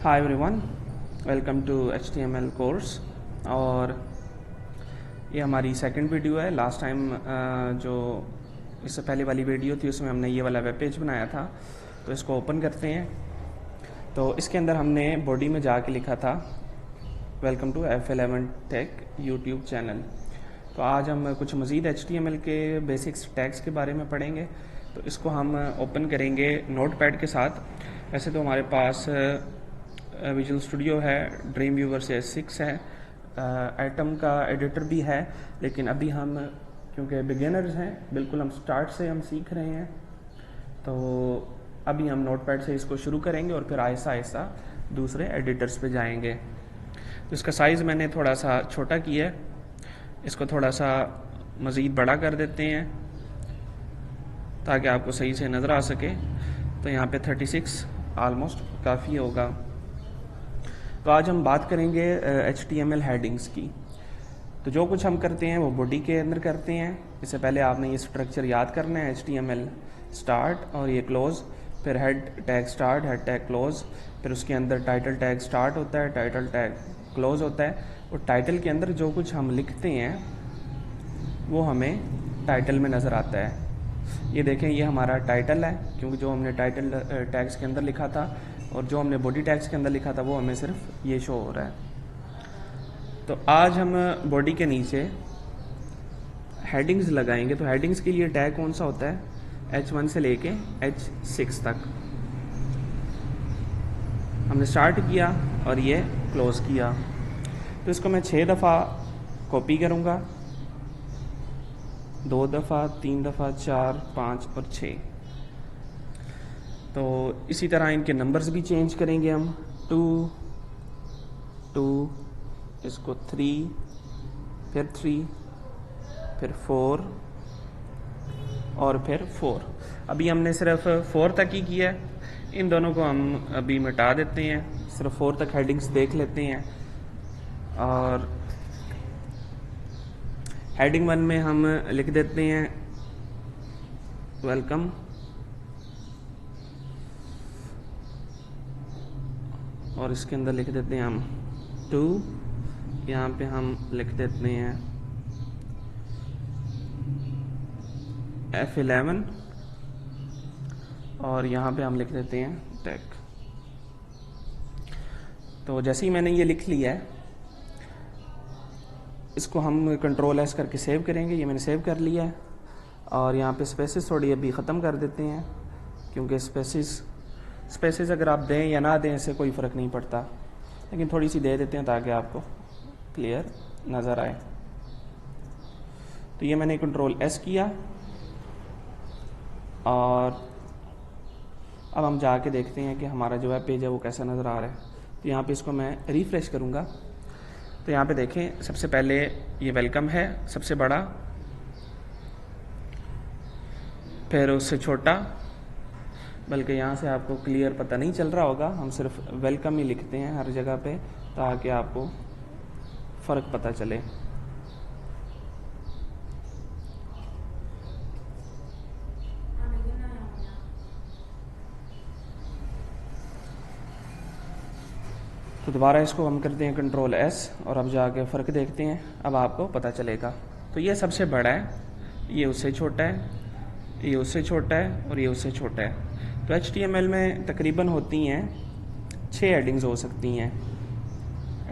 Hi everyone, welcome to HTML course. और ये हमारी सेकंड वीडियो है। लास्ट टाइम जो इससे पहले वाली वीडियो थी उसमें हमने ये वाला वेब पेज बनाया था, तो इसको ओपन करते हैं। तो इसके अंदर हमने बॉडी में जाके लिखा था welcome to F11 tech YouTube channel. तो आज हम कुछ मज़ीद HTML के बेसिक्स टैग्स के बारे में पढ़ेंगे। तो इसको हम ओपन करेंगे नोटपैड के साथ। वैसे तो हमारे पास विजुअल स्टूडियो है, ड्रीम व्यूवर से 6 है, एटम का एडिटर भी है, लेकिन अभी हम क्योंकि बिगिनर्स हैं, बिल्कुल हम स्टार्ट से हम सीख रहे हैं, तो अभी हम नोटपैड से इसको शुरू करेंगे और फिर आहिस्ता आहिस्ता दूसरे एडिटर्स पे जाएंगे। तो इसका साइज़ मैंने थोड़ा सा छोटा किया है, इसको थोड़ा सा मज़ीद बड़ा कर देते हैं ताकि आपको सही से नज़र आ सके। तो यहाँ पे 36 आलमोस्ट काफ़ी होगा। तो आज हम बात करेंगे HTML हेडिंग्स की। तो जो कुछ हम करते हैं वो बॉडी के अंदर करते हैं। इससे पहले आपने ये स्ट्रक्चर याद करना है, HTML स्टार्ट और ये क्लोज, फिर head tag start, head tag close, फिर उसके अंदर टाइटल टैग स्टार्ट होता है, टाइटल टैग क्लोज होता है। और टाइटल के अंदर जो कुछ हम लिखते हैं वो हमें टाइटल में नज़र आता है। ये देखें, ये हमारा टाइटल है, क्योंकि जो हमने टाइटल टैग्स के अंदर लिखा था और जो हमने बॉडी टैग्स के अंदर लिखा था वो हमें सिर्फ ये शो हो रहा है। तो आज हम बॉडी के नीचे हेडिंग्स लगाएंगे। तो हेडिंग्स के लिए टैग कौन सा होता है? H1 से लेके H6 तक हमने स्टार्ट किया और ये क्लोज किया। तो इसको मैं 6 दफ़ा कॉपी करूँगा, 2 दफ़ा, 3 दफ़ा, 4, 5 और 6। तो इसी तरह इनके नंबर्स भी चेंज करेंगे हम। 2, 2, इसको 3, फिर 3, फिर 4 और फिर 4। अभी हमने सिर्फ 4 तक ही किया है। इन दोनों को हम अभी मिटा देते हैं, सिर्फ 4 तक हेडिंग्स देख लेते हैं। और हेडिंग 1 में हम लिख देते हैं वेलकम, और इसके अंदर लिख देते हैं हम 2। यहाँ पे हम लिख देते हैं F11 और यहाँ पे हम लिख देते हैं टेक। तो जैसे ही मैंने ये लिख लिया है, इसको हम कंट्रोल S करके सेव करेंगे। ये मैंने सेव कर लिया है। और यहाँ पे स्पेसेस थोड़ी अभी ख़त्म कर देते हैं, क्योंकि स्पेसेस अगर आप दें या ना दें इससे कोई फ़र्क नहीं पड़ता, लेकिन थोड़ी सी दे देते हैं ताकि आपको क्लियर नज़र आए। तो ये मैंने कंट्रोल S किया और अब हम जाके देखते हैं कि हमारा जो वेब पेज है वो कैसा नज़र आ रहा है। तो यहाँ पे इसको मैं रिफ़्रेश करूँगा। तो यहाँ पे देखें, सबसे पहले ये वेलकम है सबसे बड़ा, फिर उससे छोटा, बल्कि यहाँ से आपको क्लियर पता नहीं चल रहा होगा, हम सिर्फ वेलकम ही लिखते हैं हर जगह पे ताकि आपको फ़र्क पता चले। तो दोबारा इसको हम करते हैं कंट्रोल S और अब जाके फ़र्क देखते हैं, अब आपको पता चलेगा। तो ये सबसे बड़ा है, ये उससे छोटा है, ये उससे छोटा है और ये उससे छोटा है। तो HTML में तकरीबन होती हैं 6 हेडिंग्स हो सकती हैं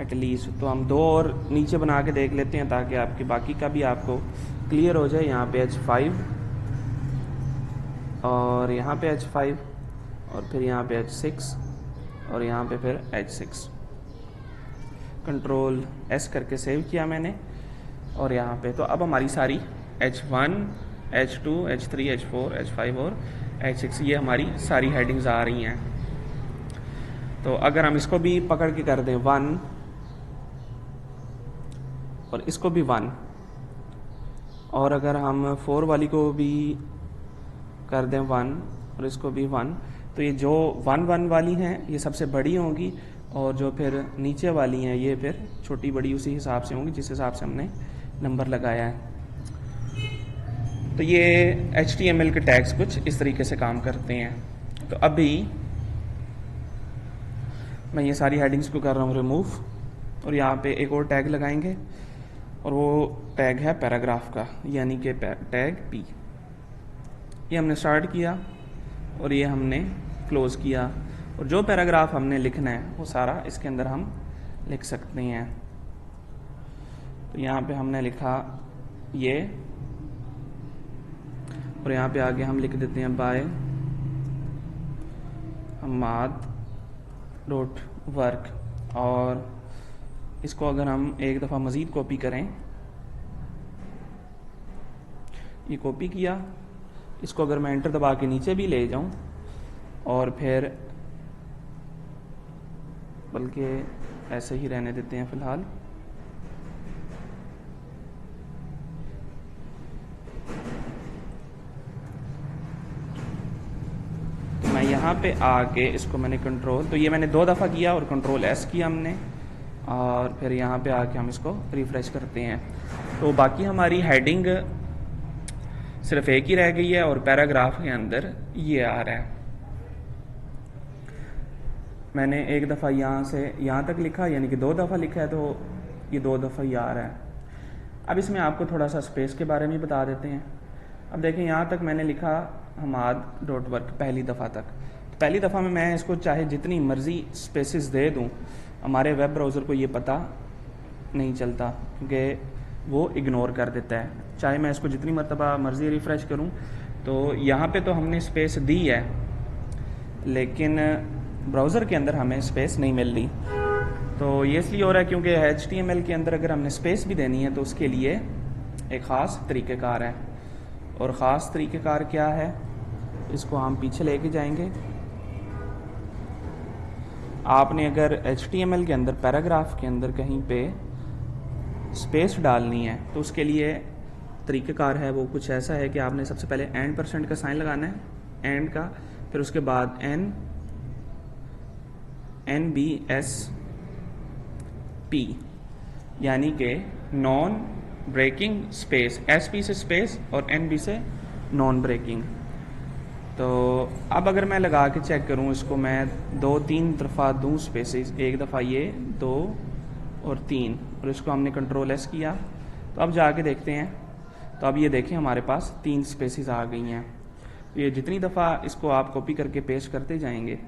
एटलीस्ट। तो हम 2 और नीचे बना के देख लेते हैं ताकि आपके बाकी का भी आपको क्लियर हो जाए। यहाँ पे H5 और यहाँ पे H5 और फिर यहाँ पे H6 और यहाँ पे फिर H6। कंट्रोल S करके सेव किया मैंने और यहाँ पे तो अब हमारी सारी H1, H2, H3, H4, H5 और H6 ये हमारी सारी हेडिंग्स आ रही हैं। तो अगर हम इसको भी पकड़ के कर दें 1 और इसको भी 1, और अगर हम 4 वाली को भी कर दें 1 और इसको भी 1, तो ये जो 1 वाली हैं ये सबसे बड़ी होंगी और जो फिर नीचे वाली हैं ये फिर छोटी बड़ी उसी हिसाब से होंगी जिस हिसाब से हमने नंबर लगाया है। तो ये HTML के टैग्स कुछ इस तरीके से काम करते हैं। तो अभी मैं ये सारी हेडिंग्स को कर रहा हूँ रिमूव, और यहाँ पे एक और टैग लगाएंगे, और वो टैग है पैराग्राफ का, यानी कि टैग पी। ये हमने स्टार्ट किया और ये हमने क्लोज़ किया, और जो पैराग्राफ हमने लिखना है वो सारा इसके अंदर हम लिख सकते हैं। तो यहाँ पे हमने लिखा ये, और यहाँ पे आगे हम लिख देते हैं बाय हम्माद डॉट वर्क, और इसको अगर हम एक दफ़ा मज़ीद कॉपी करें, ये कॉपी किया, इसको अगर मैं एंटर दबा के नीचे भी ले जाऊं, और फिर बल्कि ऐसे ही रहने देते हैं फ़िलहाल, तो मैं यहाँ पे आके इसको मैंने कंट्रोल, तो ये मैंने 2 दफ़ा किया और कंट्रोल एस किया हमने, और फिर यहाँ पे आके हम इसको रिफ़्रेश करते हैं। तो बाकी हमारी हेडिंग सिर्फ एक ही रह गई है, और पैराग्राफ के अंदर ये आ रहा है। मैंने एक दफ़ा यहाँ से यहाँ तक लिखा, यानी कि 2 दफ़ा लिखा है, तो ये 2 दफ़ा ही आ रहा है। अब इसमें आपको थोड़ा सा स्पेस के बारे में बता देते हैं। अब देखें, यहाँ तक मैंने लिखा हमाद डॉट वर्क पहली दफ़ा तक, तो पहली दफ़ा में मैं इसको चाहे जितनी मर्ज़ी स्पेसिस दे दूँ, हमारे वेब ब्राउज़र को ये पता नहीं चलता, क्योंकि वो इग्नोर कर देता है। चाहे मैं इसको जितनी मरतबा मर्ज़ी रिफ़्रेश करूं, तो यहाँ पे तो हमने स्पेस दी है, लेकिन ब्राउज़र के अंदर हमें स्पेस नहीं मिल रही। तो ये इसलिए हो रहा है क्योंकि HTML के अंदर अगर हमने स्पेस भी देनी है तो उसके लिए एक ख़ास तरीक़ेकार है, और ख़ास तरीक़ेकार क्या है, इसको हम पीछे लेके जाएंगे। आपने अगर HTML के अंदर पैराग्राफ के अंदर कहीं पे स्पेस डालनी है तो उसके लिए तरीक़ेकार है, वो कुछ ऐसा है कि आपने सबसे पहले %% का साइन लगाना है, एंड का, फिर उसके बाद NBSP, यानी कि नॉन ब्रेकिंग स्पेस, SP से स्पेस और NB से नॉन ब्रेकिंग। तो अब अगर मैं लगा के चेक करूं इसको, मैं 2-3 दफ़ा दूं स्पेसेस, एक दफ़ा ये 2 और 3, और इसको हमने कंट्रोल एस किया, तो अब जाके देखते हैं, तो अब ये देखें हमारे पास 3 स्पेसेस आ गई हैं। तो ये जितनी दफ़ा इसको आप कॉपी करके पेस्ट करते जाएंगे,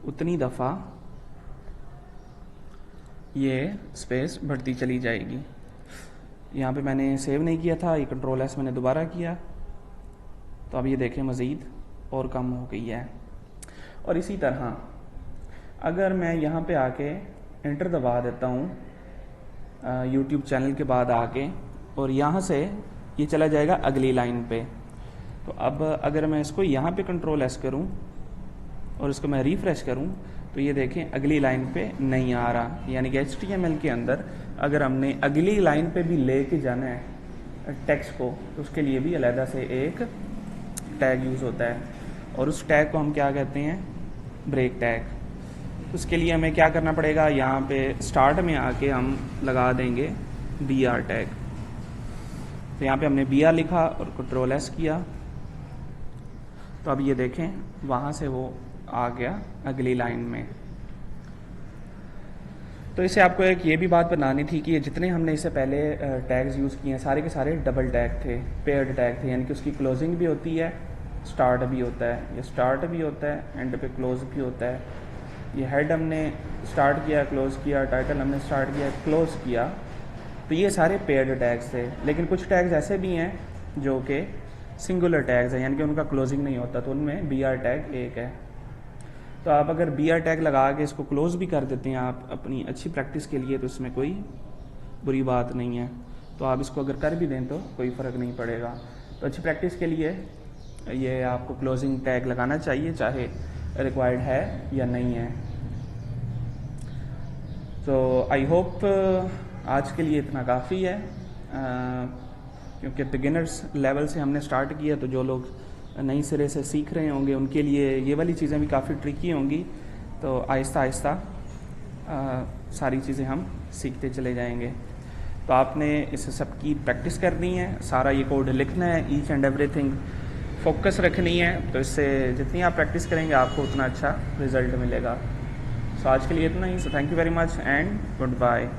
उतनी दफ़ा ये स्पेस बढ़ती चली जाएगी। यहाँ पे मैंने सेव नहीं किया था, ये कंट्रोल एस मैंने दोबारा किया, तो अब ये देखें मज़ीद और कम हो गई है। और इसी तरह अगर मैं यहाँ पे आके एंटर दबा देता हूँ यूट्यूब चैनल के बाद आके, और यहाँ से ये चला जाएगा अगली लाइन पे, तो अब अगर मैं इसको यहाँ पे कंट्रोल एस करूँ और इसको मैं रिफ़्रेश करूँ, तो ये देखें अगली लाइन पे नहीं आ रहा। यानी कि HTML के अंदर अगर हमने अगली लाइन पे भी लेके जाना है टेक्स्ट को, तो उसके लिए भी अलहदा से एक टैग यूज़ होता है, और उस टैग को हम क्या कहते हैं, ब्रेक टैग। उसके लिए हमें क्या करना पड़ेगा, यहाँ पे स्टार्ट में आके हम लगा देंगे BR टैग। तो यहाँ पे हमने BR लिखा और कंट्रोल एस किया, तो अब ये देखें वहाँ से वो आ गया अगली लाइन में। तो इसे आपको एक ये भी बात बतानी थी कि ये जितने हमने इससे पहले टैग्स यूज़ किए हैं सारे के सारे डबल टैग थे, पेयर्ड टैग थे, यानी कि उसकी क्लोजिंग भी होती है, स्टार्ट भी होता है, ये स्टार्ट भी होता है, एंड पे क्लोज भी होता है। ये हेड हमने स्टार्ट किया, क्लोज़ किया, टाइटल हमने स्टार्ट किया, क्लोज़ किया, तो ये सारे पेयर्ड टैग्स थे। लेकिन कुछ टैग्स ऐसे भी हैं जो कि सिंगुलर टैग्स हैं, यानी कि उनका क्लोजिंग नहीं होता, तो उनमें BR टैग एक है। तो आप अगर BR टैग लगा के इसको क्लोज़ भी कर देते हैं आप अपनी अच्छी प्रैक्टिस के लिए, तो इसमें कोई बुरी बात नहीं है। तो आप इसको अगर कर भी दें तो कोई फ़र्क नहीं पड़ेगा। तो अच्छी प्रैक्टिस के लिए ये आपको क्लोजिंग टैग लगाना चाहिए, चाहे रिक्वायर्ड है या नहीं है। तो आई होप आज के लिए इतना काफ़ी है, क्योंकि बिगिनर्स लेवल से हमने स्टार्ट किया, तो जो लोग नई सिरे से सीख रहे होंगे उनके लिए ये वाली चीज़ें भी काफ़ी ट्रिकी होंगी। तो आहिस्ता आहिस्ता सारी चीज़ें हम सीखते चले जाएंगे। तो आपने इस सब की प्रैक्टिस करनी है, सारा ये कोड लिखना है, ईच एंड एवरीथिंग फोकस रखनी है। तो इससे जितनी आप प्रैक्टिस करेंगे आपको उतना अच्छा रिज़ल्ट मिलेगा। सो आज के लिए इतना ही। So thank you very much and good bye.